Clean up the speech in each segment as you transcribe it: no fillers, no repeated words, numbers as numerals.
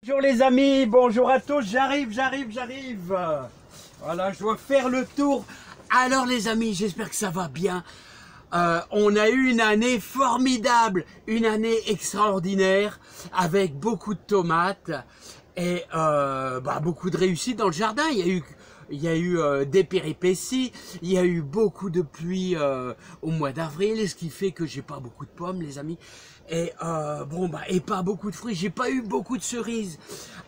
Bonjour les amis, bonjour à tous, j'arrive. Voilà, je dois faire le tour. Alors les amis, j'espère que ça va bien. On a eu une année formidable, une année extraordinaire, avec beaucoup de tomates et beaucoup de réussite dans le jardin. Il y a eu des péripéties, il y a eu beaucoup de pluie au mois d'avril, ce qui fait que j'ai pas beaucoup de pommes, les amis. Et et pas beaucoup de fruits, j'ai pas eu beaucoup de cerises.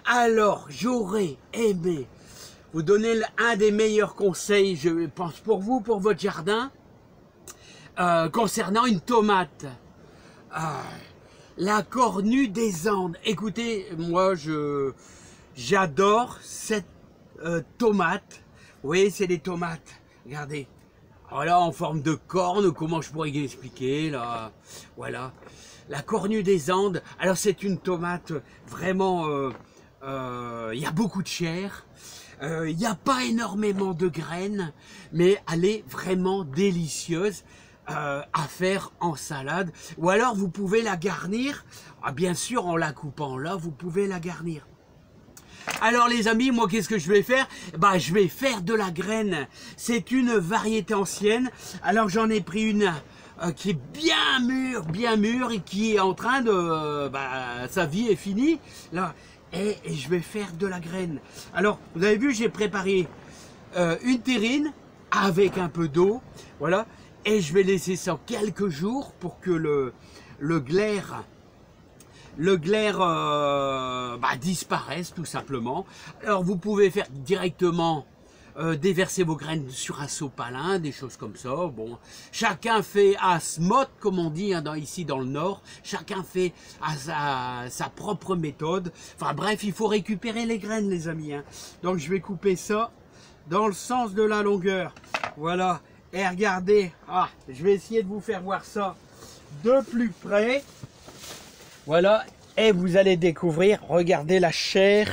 Alors, j'aurais aimé vous donner un des meilleurs conseils, je pense pour vous, pour votre jardin, concernant une tomate. La cornue des Andes. Écoutez, moi, j'adore cette tomate. Vous voyez, c'est des tomates. Regardez. Voilà, en forme de corne. Comment je pourrais expliquer là? Voilà. La cornue des Andes. Alors, c'est une tomate vraiment. Il y a beaucoup de chair. Il n'y a pas énormément de graines, mais elle est vraiment délicieuse à faire en salade. Ou alors, vous pouvez la garnir. Bien sûr, en la coupant là, vous pouvez la garnir. Alors les amis, moi qu'est-ce que je vais faire? Je vais faire de la graine. C'est une variété ancienne. Alors j'en ai pris une qui est bien mûre et qui est en train de... sa vie est finie. Là, et je vais faire de la graine. Alors, vous avez vu, j'ai préparé une terrine avec un peu d'eau. Voilà. Et je vais laisser ça quelques jours pour que le glaire disparaisse tout simplement. Alors vous pouvez faire directement déverser vos graines sur un sopalin, des choses comme ça. Bon, chacun fait à smot, comme on dit ici dans le Nord. Chacun fait à sa propre méthode. Enfin bref, il faut récupérer les graines, les amis. Donc je vais couper ça dans le sens de la longueur. Voilà. Et regardez, je vais essayer de vous faire voir ça de plus près. Voilà, et vous allez découvrir, regardez la chair,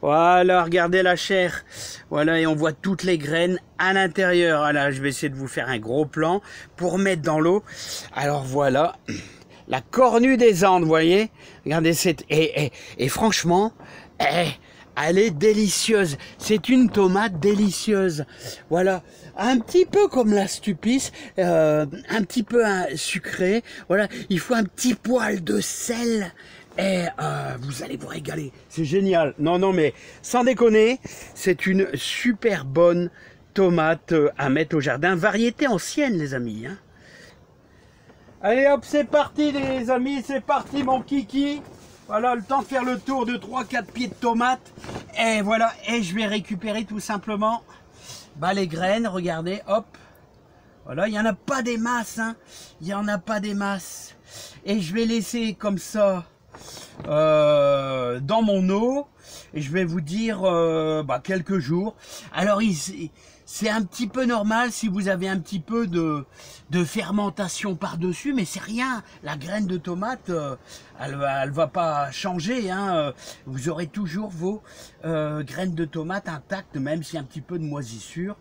voilà, regardez la chair, voilà, et on voit toutes les graines à l'intérieur. Voilà, je vais essayer de vous faire un gros plan pour mettre dans l'eau. Alors voilà, la cornue des Andes, vous voyez, regardez, et franchement, elle est délicieuse, c'est une tomate délicieuse, voilà, un petit peu comme la Stupis, un petit peu sucré, voilà, il faut un petit poil de sel et vous allez vous régaler, c'est génial. Non mais sans déconner, c'est une super bonne tomate à mettre au jardin, variété ancienne les amis. Allez hop, c'est parti les amis, c'est parti mon kiki. Voilà, le temps de faire le tour de 3-4 pieds de tomates. Et voilà, et je vais récupérer tout simplement les graines, regardez, hop. Voilà, il n'y en a pas des masses, il n'y en a pas des masses. Et je vais laisser comme ça dans mon eau. Et je vais vous dire quelques jours. Alors c'est un petit peu normal si vous avez un petit peu de fermentation par-dessus, mais c'est rien. La graine de tomate, elle va pas changer. Vous aurez toujours vos graines de tomate intactes, même s'il y a un petit peu de moisissure.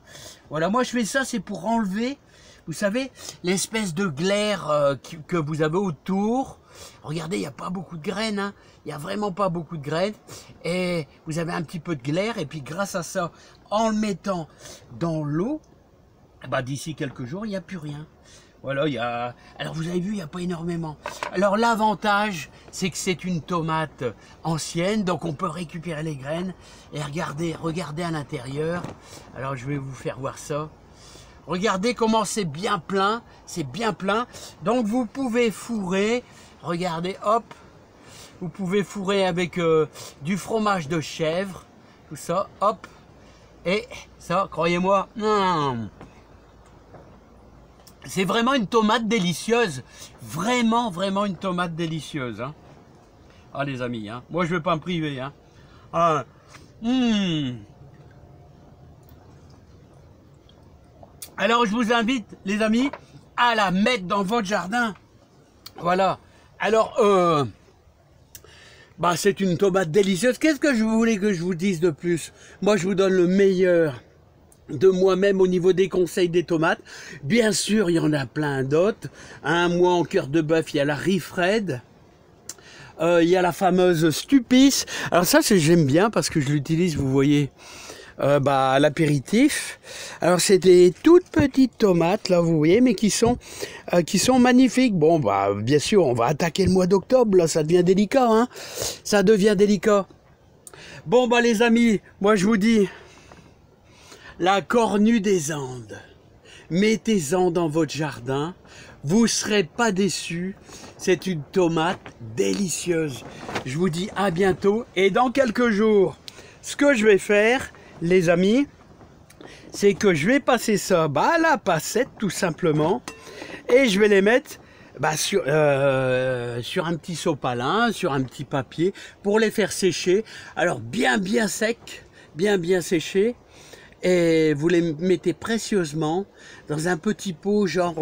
Voilà, moi je fais ça, c'est pour enlever, vous savez, l'espèce de glaire que vous avez autour. Regardez, il n'y a pas beaucoup de graines, il n'y a vraiment pas beaucoup de graines. Et vous avez un petit peu de glaire, et puis grâce à ça, en le mettant dans l'eau, d'ici quelques jours, il n'y a plus rien. Voilà, alors vous avez vu, il n'y a pas énormément. Alors l'avantage, c'est que c'est une tomate ancienne, donc on peut récupérer les graines. Et regardez à l'intérieur. Alors je vais vous faire voir ça. Regardez comment c'est bien plein, Donc vous pouvez fourrer, regardez, hop, vous pouvez fourrer avec du fromage de chèvre, tout ça, hop, et ça, croyez-moi, c'est vraiment une tomate délicieuse, vraiment une tomate délicieuse. Les amis, moi je ne vais pas me priver. Alors je vous invite les amis à la mettre dans votre jardin. Voilà. Alors c'est une tomate délicieuse. Qu'est-ce que je voulais que je vous dise de plus? Moi je vous donne le meilleur de moi-même au niveau des conseils des tomates. Bien sûr il y en a plein d'autres. Moi en cœur de bœuf il y a la Rifred. Il y a la fameuse Stupis. Alors ça, j'aime bien parce que je l'utilise, vous voyez, à l'apéritif. Alors c'est des toutes petites tomates, là, vous voyez, mais qui sont magnifiques. Bon, bien sûr, on va attaquer le mois d'octobre, là, ça devient délicat, hein. Ça devient délicat. Bon, les amis, moi je vous dis, la cornue des Andes, mettez-en dans votre jardin, vous ne serez pas déçus. C'est une tomate délicieuse. Je vous dis à bientôt et dans quelques jours, ce que je vais faire, les amis, c'est que je vais passer ça à la passette tout simplement et je vais les mettre sur un petit sopalin, sur un petit papier pour les faire sécher. Alors bien sec, bien séché. Et vous les mettez précieusement dans un petit pot, genre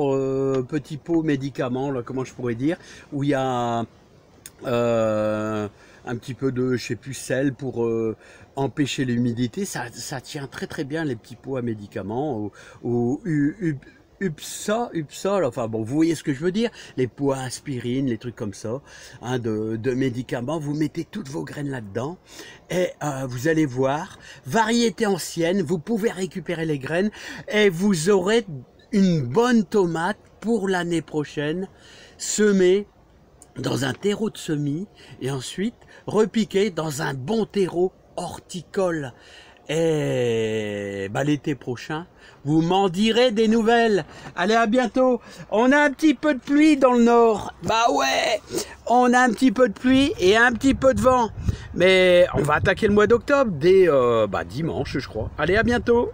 petit pot médicament, là, comment je pourrais dire, où il y a un petit peu de, je sais plus, sel pour empêcher l'humidité. Ça tient très bien les petits pots à médicaments, ou UPSA, enfin bon, vous voyez ce que je veux dire, les pots à aspirine, les trucs comme ça, hein, de médicaments, vous mettez toutes vos graines là-dedans, et vous allez voir, variété ancienne, vous pouvez récupérer les graines, et vous aurez une bonne tomate pour l'année prochaine, semée dans un terreau de semis, et ensuite repiquée dans un bon terreau horticole. Et l'été prochain, vous m'en direz des nouvelles. Allez, à bientôt. On a un petit peu de pluie dans le nord. Ouais, on a un petit peu de pluie et un petit peu de vent. Mais on va attaquer le mois d'octobre dès dimanche, je crois. Allez, à bientôt.